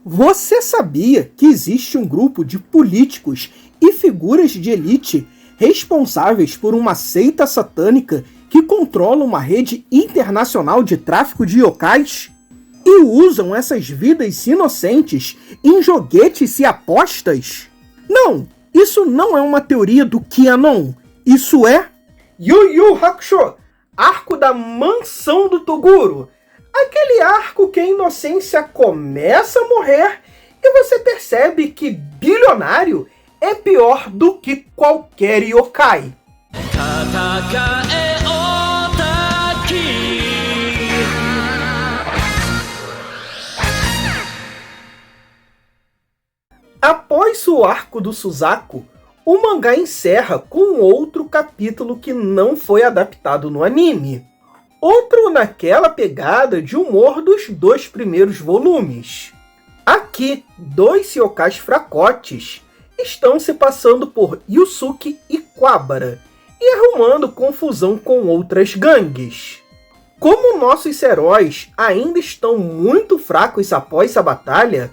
Você sabia que existe um grupo de políticos e figuras de elite responsáveis por uma seita satânica que controla uma rede internacional de tráfico de yokais? E usam essas vidas inocentes em joguetes e apostas? Não, isso não é uma teoria do QAnon. Isso é Yu Yu Hakusho, arco da mansão do Toguro. Aquele arco que a inocência começa a morrer e você percebe que bilionário é pior do que qualquer yokai. Após o arco do Suzaku, o mangá encerra com outro capítulo que não foi adaptado no anime. Outro naquela pegada de humor dos 2 primeiros volumes. Aqui, 2 yokais fracotes estão se passando por Yusuke e Kuwabara e arrumando confusão com outras gangues. Como nossos heróis ainda estão muito fracos após a batalha,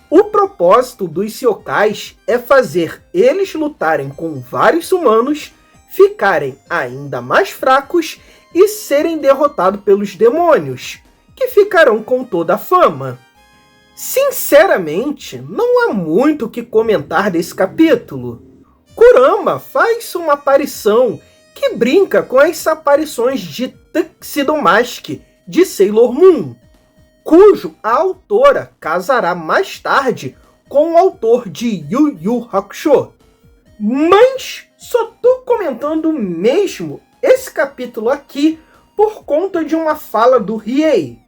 o propósito dos yokais é fazer eles lutarem com vários humanos, ficarem ainda mais fracos e serem derrotados pelos demônios, que ficarão com toda a fama. Sinceramente, não há muito o que comentar desse capítulo. Kurama faz uma aparição que brinca com as aparições de Tuxedo Mask de Sailor Moon, cujo a autora casará mais tarde com o autor de Yu Yu Hakusho. Mas só tô comentando mesmo esse capítulo aqui por conta de uma fala do Riei.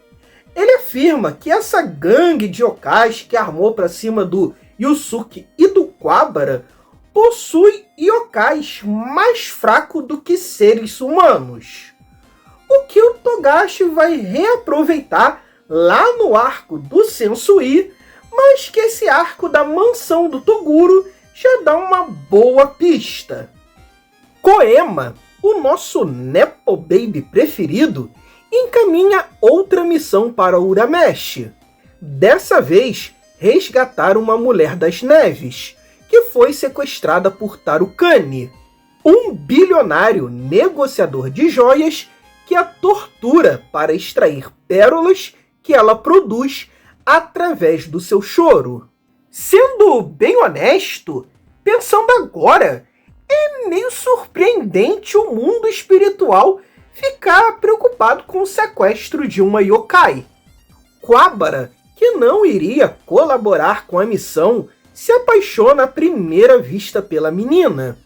Ele afirma que essa gangue de yokais que armou para cima do Yusuke e do Kuwabara possui yokais mais fracos do que seres humanos. O que o Togashi vai reaproveitar lá no arco do Sensui, mas que esse arco da mansão do Toguro já dá uma boa pista. Koema, o nosso Nepo Baby preferido, encaminha outra missão para Urameshi. Dessa vez, resgatar uma mulher das neves, que foi sequestrada por Tarukane, um bilionário negociador de joias que a tortura para extrair pérolas que ela produz através do seu choro. Sendo bem honesto, pensando agora, é meio surpreendente o mundo espiritual ficar preocupado com o sequestro de uma yokai. Kuwabara, que não iria colaborar com a missão, se apaixona à primeira vista pela menina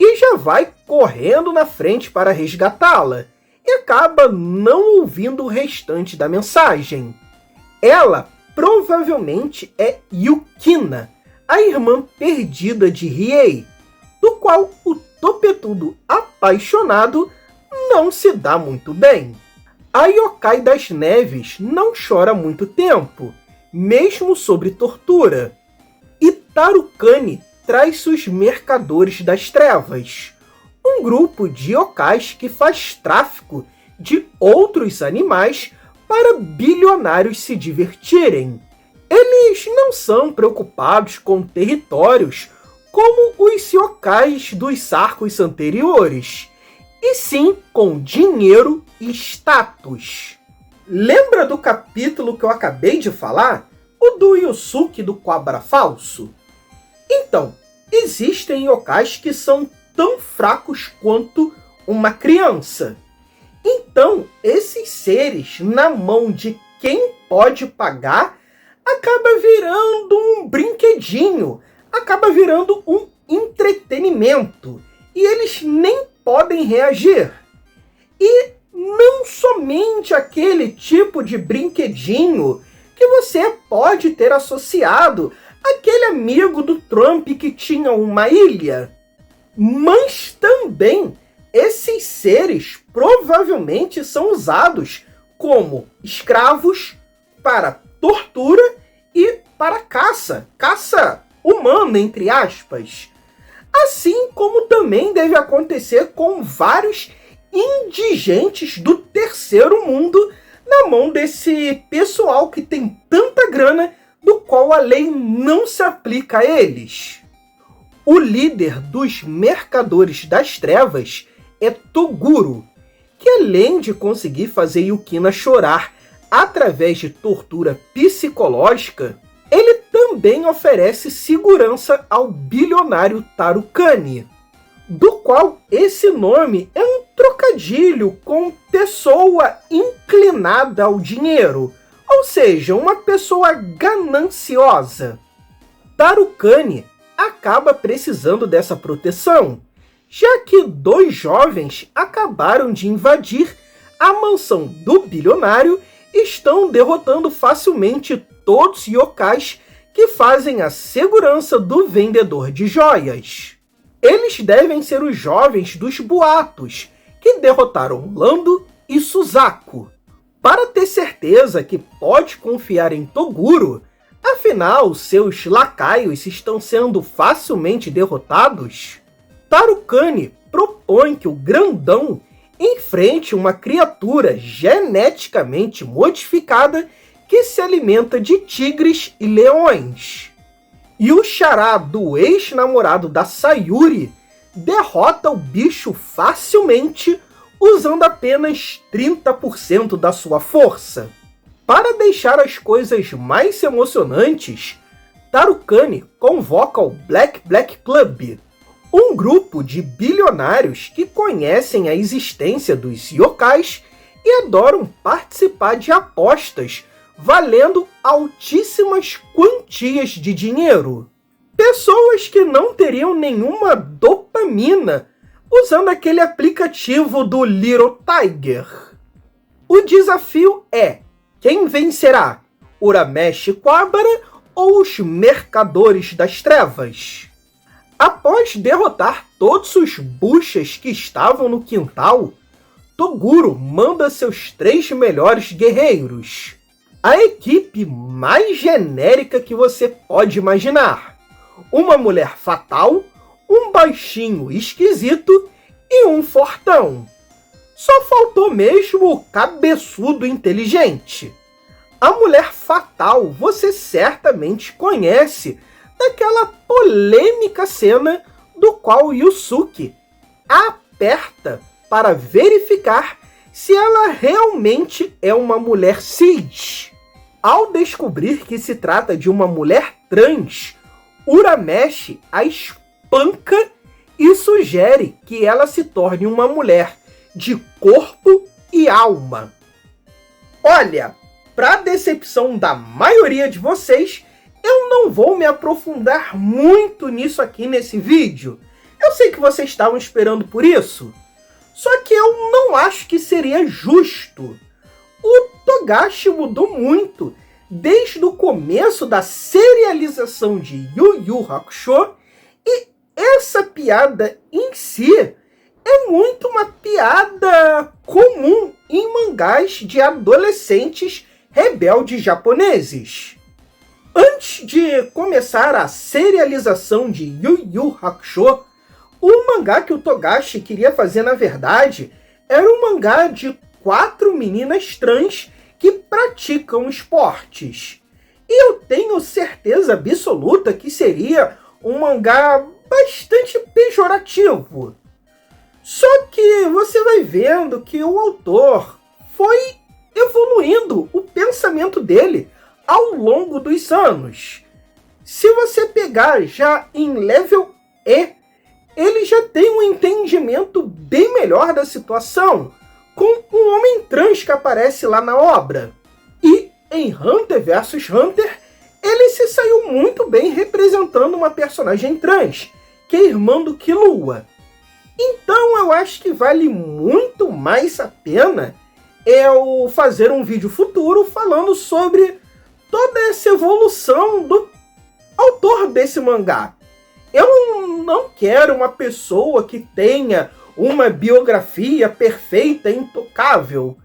e já vai correndo na frente para resgatá-la e acaba não ouvindo o restante da mensagem. Ela provavelmente é Yukina, a irmã perdida de Riei, do qual o topetudo apaixonado não se dá muito bem. A yokai das neves não chora muito tempo, mesmo sobre tortura, e Tarukane traz os mercadores das trevas, um grupo de yokais que faz tráfico de outros animais para bilionários se divertirem. Eles não são preocupados com territórios como os yokais dos arcos anteriores, e sim com dinheiro e status. Lembra do capítulo que eu acabei de falar? O do Yusuke do Kuwabara falso? Então, existem yokais que são tão fracos quanto uma criança. Então, esses seres, na mão de quem pode pagar, acaba virando um brinquedinho, acaba virando um entretenimento, e eles nem podem reagir. E não somente aquele tipo de brinquedinho que você pode ter associado àquele amigo do Trump que tinha uma ilha, mas também esses seres provavelmente são usados como escravos para tortura e para caça humana, entre aspas. Assim como também deve acontecer com vários indigentes do terceiro mundo na mão desse pessoal que tem tanta grana, do qual qual a lei não se aplica a eles. O líder dos Mercadores das Trevas é Toguro, que além de conseguir fazer Yukina chorar através de tortura psicológica, ele também oferece segurança ao bilionário Tarukani, do qual esse nome é um trocadilho com pessoa inclinada ao dinheiro, ou seja, uma pessoa gananciosa. Tarukani acaba precisando dessa proteção, já que 2 jovens acabaram de invadir a mansão do bilionário e estão derrotando facilmente todos os yokais que fazem a segurança do vendedor de joias. Eles devem ser os jovens dos boatos, que derrotaram Lando e Suzaku. Para ter certeza que pode confiar em Toguro, afinal seus lacaios estão sendo facilmente derrotados, Tarukani propõe que o grandão enfrente uma criatura geneticamente modificada que se alimenta de tigres e leões. E o xará do ex-namorado da Sayuri derrota o bicho facilmente usando apenas 30% da sua força. Para deixar as coisas mais emocionantes, Tarukani convoca o Black Club, um grupo de bilionários que conhecem a existência dos yokais e adoram participar de apostas valendo altíssimas quantias de dinheiro. Pessoas que não teriam nenhuma dopamina usando aquele aplicativo do Little Tiger. O desafio é: quem vencerá? Urameshi Kuwabara ou os Mercadores das Trevas? Após derrotar todos os buchas que estavam no quintal, Toguro manda seus 3 melhores guerreiros. A equipe mais genérica que você pode imaginar. Uma mulher fatal, um baixinho esquisito e um fortão. Só faltou mesmo o cabeçudo inteligente. A mulher fatal você certamente conhece daquela polêmica cena do qual Yusuke a aperta para verificar se ela realmente é uma mulher cis. Ao descobrir que se trata de uma mulher trans, Urameshi a espanca e sugere que ela se torne uma mulher de corpo e alma. Olha, para decepção da maioria de vocês, eu não vou me aprofundar muito nisso aqui nesse vídeo. Eu sei que vocês estavam esperando por isso, só que eu não acho que seria justo. O Togashi mudou muito desde o começo da serialização de Yu Yu Hakusho, e essa piada em si é muito uma piada comum em mangás de adolescentes rebeldes japoneses. Antes de começar a serialização de Yu Yu Hakusho, o mangá que o Togashi queria fazer, na verdade, era um mangá de 4 meninas trans que praticam esportes. E eu tenho certeza absoluta que seria um mangá bastante pejorativo. Só que você vai vendo que o autor foi evoluindo o pensamento dele ao longo dos anos. Se você pegar já em level E, ele já tem um entendimento bem melhor da situação, com um homem trans que aparece lá na obra. E em Hunter vs Hunter, ele se saiu muito bem representando uma personagem trans, que é irmã do Killua. Então eu acho que vale muito mais a pena eu fazer um vídeo futuro falando sobre toda essa evolução do autor desse mangá. Eu não quero uma pessoa que tenha uma biografia perfeita e intocável.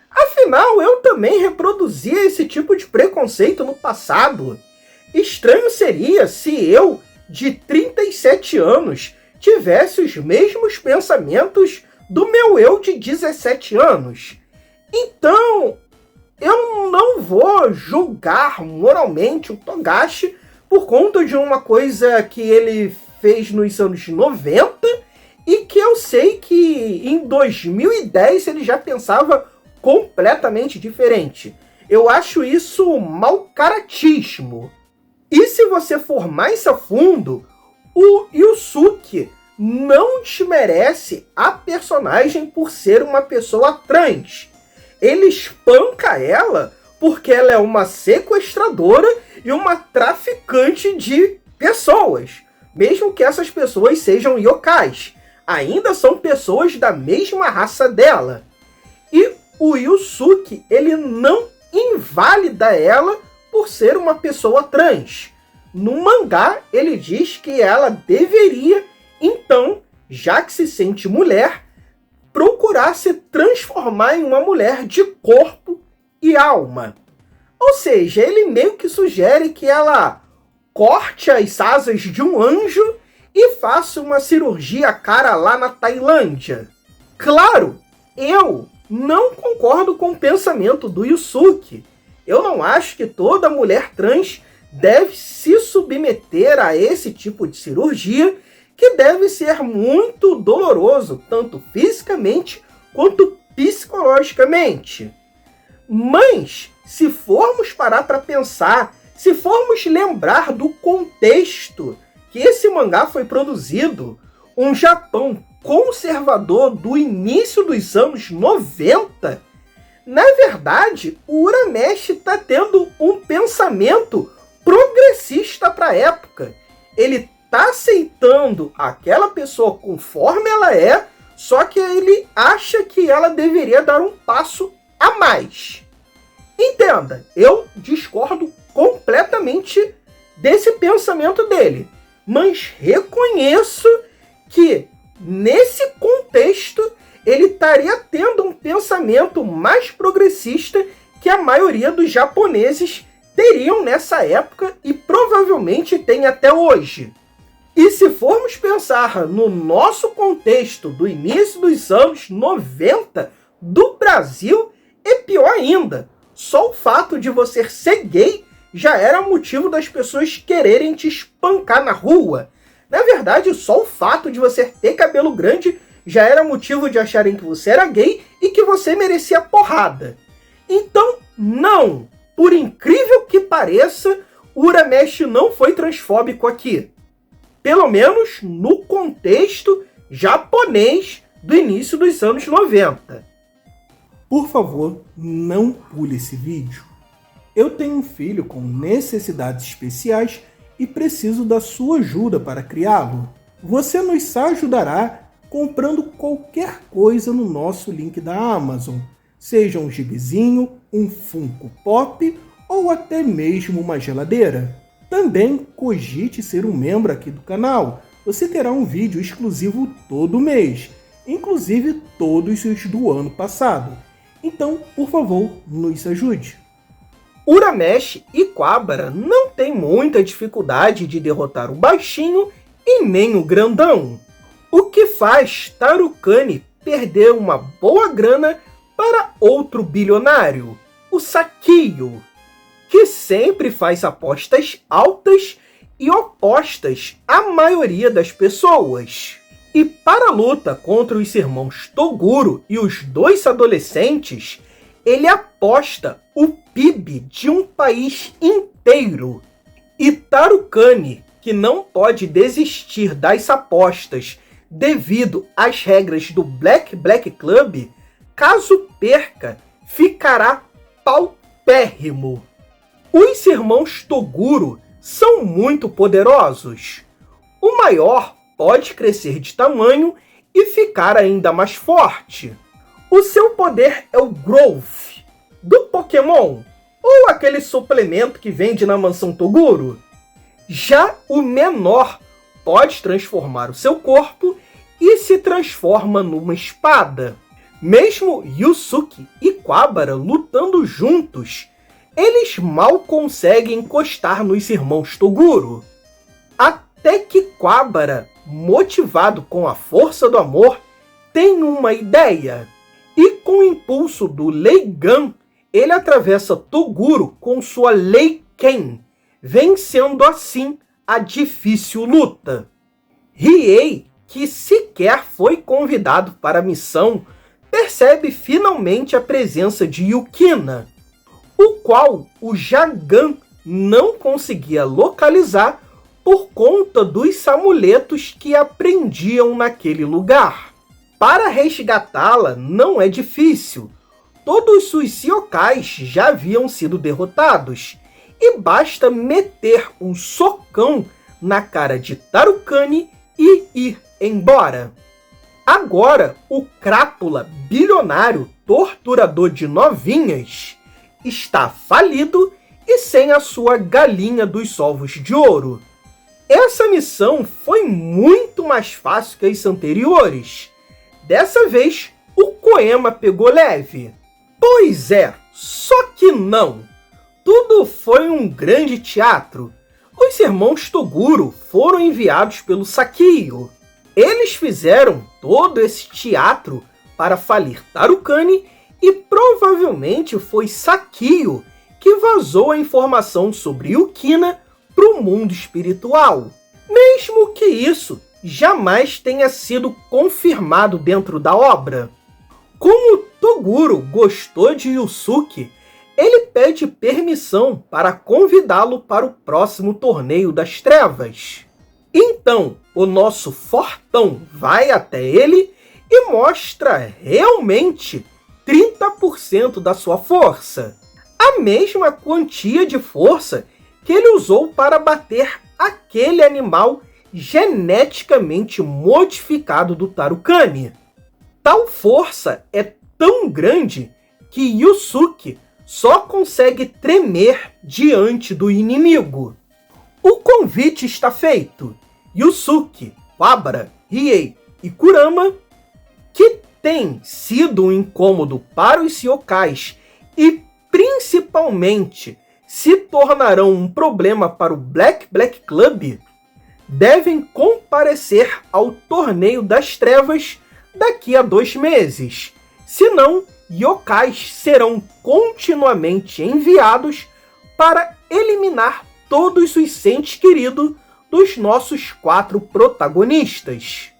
Afinal, eu também reproduzia esse tipo de preconceito no passado. Estranho seria se eu, de 37 anos, tivesse os mesmos pensamentos do meu eu de 17 anos. Então, eu não vou julgar moralmente o Togashi por conta de uma coisa que ele fez nos anos 90 e que eu sei que em 2010 ele já pensava completamente diferente. Eu acho isso mau caratismo. E se você for mais a fundo, o Yusuke não desmerece a personagem por ser uma pessoa trans. Ele espanca ela porque ela é uma sequestradora e uma traficante de pessoas. Mesmo que essas pessoas sejam yokais, ainda são pessoas da mesma raça dela. E o Yusuke, ele não invalida ela por ser uma pessoa trans. No mangá, ele diz que ela deveria, então, já que se sente mulher, procurar se transformar em uma mulher de corpo e alma. Ou seja, ele meio que sugere que ela corte as asas de um anjo e faça uma cirurgia cara lá na Tailândia. Claro, eu não concordo com o pensamento do Yusuke. Eu não acho que toda mulher trans deve se submeter a esse tipo de cirurgia, que deve ser muito doloroso, tanto fisicamente quanto psicologicamente. Mas, se formos parar para pensar, se formos lembrar do contexto que esse mangá foi produzido, um Japão conservador do início dos anos 90, na verdade, o Urameshi está tendo um pensamento progressista para a época. Ele está aceitando aquela pessoa conforme ela é, só que ele acha que ela deveria dar um passo a mais. Entenda, eu discordo completamente desse pensamento dele, mas reconheço que nesse contexto ele estaria tendo um pensamento mais progressista que a maioria dos japoneses teriam nessa época e provavelmente tem até hoje. E se formos pensar no nosso contexto do início dos anos 90 do Brasil, é pior ainda. Só o fato de você ser gay já era motivo das pessoas quererem te espancar na rua. Na verdade, só o fato de você ter cabelo grande já era motivo de acharem que você era gay e que você merecia porrada. Então, não! Por incrível que pareça, o Urameshi não foi transfóbico aqui. Pelo menos no contexto japonês do início dos anos 90. Por favor, não pule esse vídeo. Eu tenho um filho com necessidades especiais e preciso da sua ajuda para criá-lo. Você nos ajudará comprando qualquer coisa no nosso link da Amazon, seja um gibizinho, um Funko Pop ou até mesmo uma geladeira. Também cogite ser um membro aqui do canal. Você terá um vídeo exclusivo todo mês, inclusive todos os do ano passado. Então, por favor, nos ajude. Urameshi e Kuwabara não têm muita dificuldade de derrotar o baixinho e nem o grandão, o que faz Tarukane perder uma boa grana para outro bilionário, o Sakio, que sempre faz apostas altas e opostas à maioria das pessoas. E para a luta contra os irmãos Toguro e os dois adolescentes, ele aposta o PIB de um país inteiro. E Tarukane, que não pode desistir das apostas devido às regras do Black Club, caso perca, ficará paupérrimo. Os irmãos Toguro são muito poderosos. O maior pode crescer de tamanho e ficar ainda mais forte. O seu poder é o Growth, do Pokémon, ou aquele suplemento que vende na mansão Toguro. Já o menor pode transformar o seu corpo e se transforma numa espada. Mesmo Yusuke e Kuwabara lutando juntos, eles mal conseguem encostar nos irmãos Toguro. Até que Kuwabara, motivado com a força do amor, tem uma ideia. E com o impulso do Leigan, ele atravessa Toguro com sua Lei Ken, vencendo assim a difícil luta. Riei, que sequer foi convidado para a missão, percebe finalmente a presença de Yukina, o qual o Jagan não conseguia localizar por conta dos amuletos que aprendiam naquele lugar. Para resgatá-la não é difícil, todos os yokais já haviam sido derrotados, e basta meter um socão na cara de Tarukani e ir embora. Agora, o crápula bilionário torturador de novinhas está falido e sem a sua galinha dos ovos de ouro. Essa missão foi muito mais fácil que as anteriores. Dessa vez, o Koema pegou leve. Pois é, só que não. Tudo foi um grande teatro. Os irmãos Toguro foram enviados pelo Sakio. Eles fizeram todo esse teatro para falir Tarukani e provavelmente foi Sakio que vazou a informação sobre Yukina para o mundo espiritual. Mesmo que isso jamais tenha sido confirmado dentro da obra. Como Toguro gostou de Yusuke, ele pede permissão para convidá-lo para o próximo Torneio das Trevas. Então, o nosso fortão vai até ele e mostra realmente 30% da sua força. A mesma quantia de força que ele usou para bater aquele animal geneticamente modificado do Tarukani. Tal força é tão grande que Yusuke só consegue tremer diante do inimigo. O convite está feito. Yusuke, Wabara, Riei e Kurama, que tem sido um incômodo para os yokais e principalmente se tornarão um problema para o Black Club, devem comparecer ao Torneio das Trevas daqui a 2 meses. Senão, yokais serão continuamente enviados para eliminar todos os entes queridos dos nossos 4 protagonistas.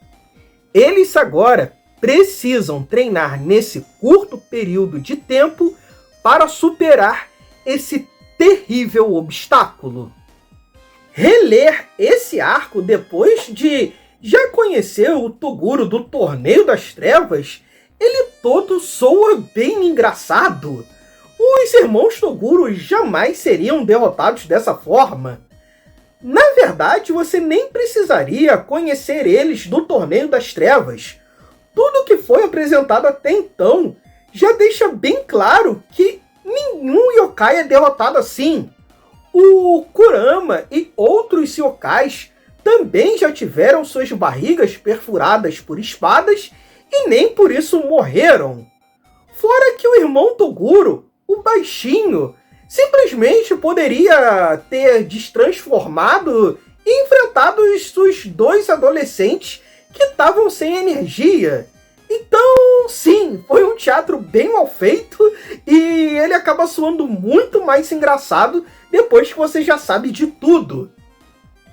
Eles agora precisam treinar nesse curto período de tempo para superar esse terrível obstáculo. Reler esse arco depois de já conhecer o Toguro do Torneio das Trevas, ele todo soa bem engraçado. Os irmãos Toguro jamais seriam derrotados dessa forma. Na verdade, você nem precisaria conhecer eles do Torneio das Trevas. Tudo que foi apresentado até então já deixa bem claro que nenhum yokai é derrotado assim. O Kurama e outros yokais também já tiveram suas barrigas perfuradas por espadas e nem por isso morreram. Fora que o irmão Toguro, o baixinho, simplesmente poderia ter destransformado e enfrentado os 2 adolescentes que estavam sem energia. Então, sim, foi um teatro bem mal feito e ele acaba soando muito mais engraçado depois que você já sabe de tudo.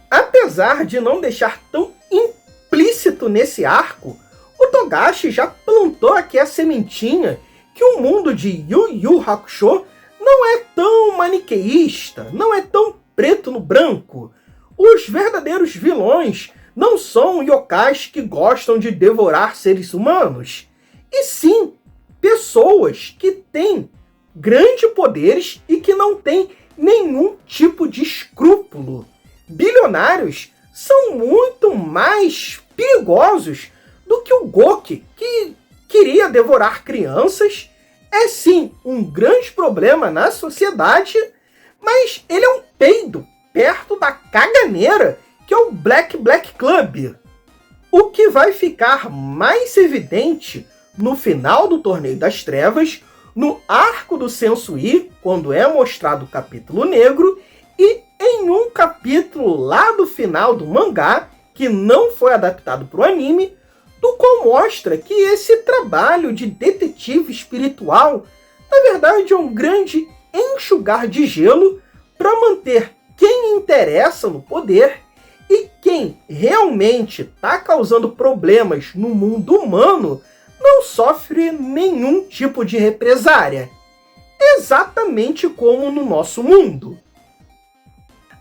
Apesar de não deixar tão implícito nesse arco, o Togashi já plantou aqui a sementinha que o mundo de Yu Yu Hakusho não é tão maniqueísta, não é tão preto no branco. Os verdadeiros vilões não são yokais que gostam de devorar seres humanos, e sim pessoas que têm grandes poderes e que não têm nenhum tipo de escrúpulo. Bilionários são muito mais perigosos do que o Goki, que queria devorar crianças. É sim um grande problema na sociedade, mas ele é um peido perto da caganeira que é o Black Club. O que vai ficar mais evidente no final do Torneio das Trevas, no arco do Sensui, quando é mostrado o capítulo negro, e em um capítulo lá do final do mangá, que não foi adaptado para o anime, do qual mostra que esse trabalho de detetive espiritual, na verdade, é um grande enxugar de gelo para manter quem interessa no poder e quem realmente está causando problemas no mundo humano não sofre nenhum tipo de represária. Exatamente como no nosso mundo.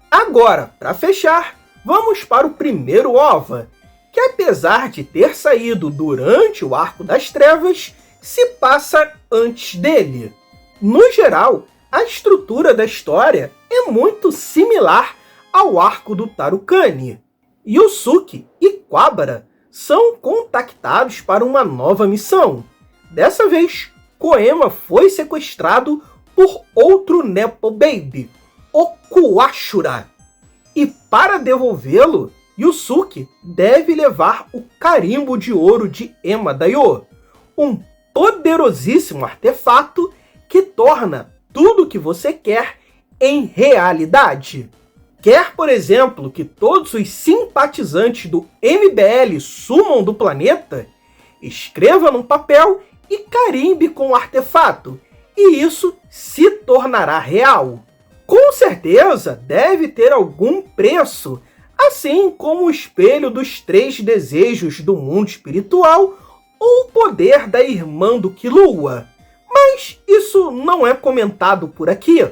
Agora, para fechar, vamos para o primeiro OVA, que apesar de ter saído durante o Arco das Trevas, se passa antes dele. No geral, a estrutura da história é muito similar ao arco do Tarukani. Yusuke e Kuwabara são contactados para uma nova missão. Dessa vez, Koema foi sequestrado por outro Nepo Baby, o Kuashura. E para devolvê-lo, Yusuke deve levar o carimbo de ouro de Ema Daioh, um poderosíssimo artefato que torna tudo o que você quer em realidade. Quer, por exemplo, que todos os simpatizantes do MBL sumam do planeta? Escreva num papel e carimbe com o artefato, e isso se tornará real. Com certeza deve ter algum preço, assim como o espelho dos 3 desejos do mundo espiritual ou o poder da irmã do Killua. Mas isso não é comentado por aqui.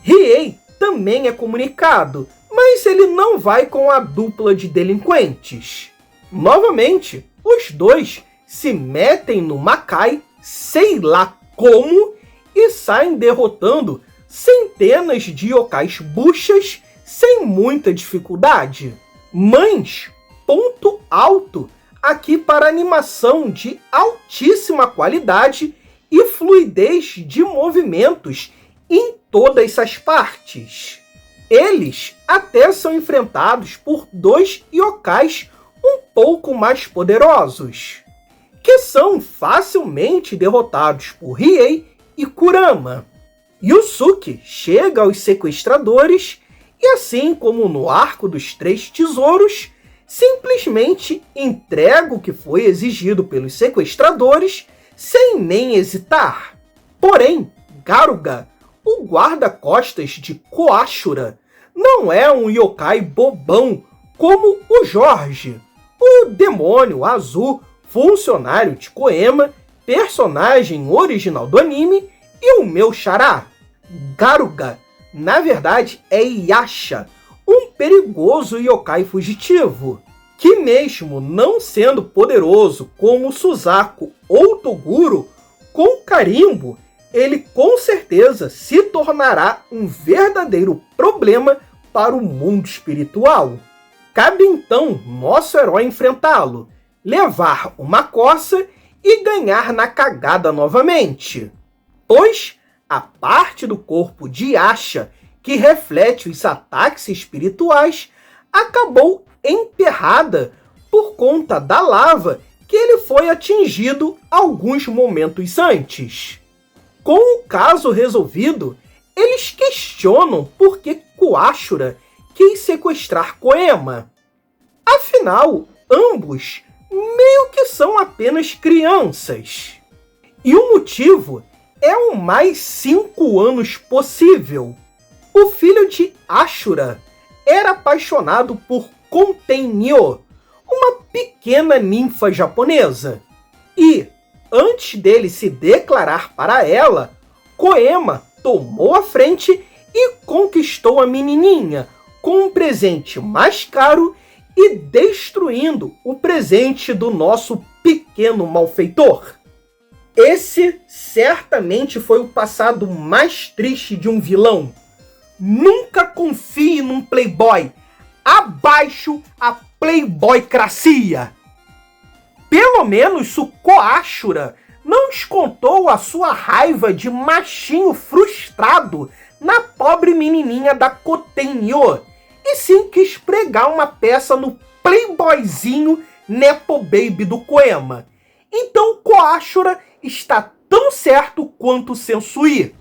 Riei também é comunicado, mas ele não vai com a dupla de delinquentes. Novamente, os dois se metem no Makai, sei lá como, e saem derrotando centenas de yokais buchas sem muita dificuldade. Mas, ponto alto aqui para animação de altíssima qualidade e fluidez de movimentos em todas essas partes. Eles até são enfrentados por 2 yokais um pouco mais poderosos, que são facilmente derrotados por Riei e Kurama. Yusuke chega aos sequestradores e, assim como no Arco dos 3 Tesouros, simplesmente entrega o que foi exigido pelos sequestradores sem nem hesitar. Porém, Garuga, o guarda-costas de Koashura, não é um yokai bobão como o Jorge, o demônio azul funcionário de Koema, personagem original do anime, e o meu xará. Garuga, na verdade, é Yasha, um perigoso yokai fugitivo, que mesmo não sendo poderoso como Suzaku ou Toguro, com carimbo, ele com certeza se tornará um verdadeiro problema para o mundo espiritual. Cabe então nosso herói enfrentá-lo, levar uma coça e ganhar na cagada novamente. Pois a parte do corpo de Yasha que reflete os ataques espirituais acabou emperrada por conta da lava que ele foi atingido alguns momentos antes. Com o caso resolvido, eles questionam por que Kuashura quis sequestrar Koema. Afinal, ambos meio que são apenas crianças. E o motivo é o mais 5 anos possível. O filho de Ashura era apaixonado por Kontenyo, uma pequena ninfa japonesa. E, antes dele se declarar para ela, Koema tomou a frente e conquistou a menininha com um presente mais caro e destruindo o presente do nosso pequeno malfeitor. Esse certamente foi o passado mais triste de um vilão. Nunca confie num playboy. Abaixo a playboycracia. Pelo menos o Koashura não descontou a sua raiva de machinho frustrado na pobre menininha da Kotenyo, e sim quis pregar uma peça no playboyzinho Nepo Baby do Koema. Então Koashura está tão certo quanto Sensui.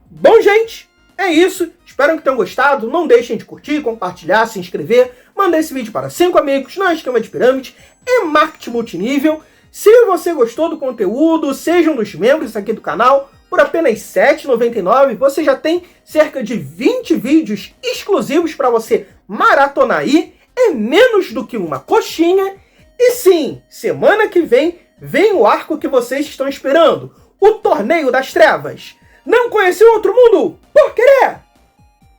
Bom, gente, é isso. Espero que tenham gostado. Não deixem de curtir, compartilhar, se inscrever. Mandar esse vídeo para 5 amigos. Não é esquema de pirâmide, é marketing multinível. Se você gostou do conteúdo, seja um dos membros aqui do canal. Por apenas R$ 7,99 você já tem cerca de 20 vídeos exclusivos para você maratonar aí. É menos do que uma coxinha. E sim, semana que vem o arco que vocês estão esperando. O Torneio das Trevas. Não conheceu outro mundo por querer?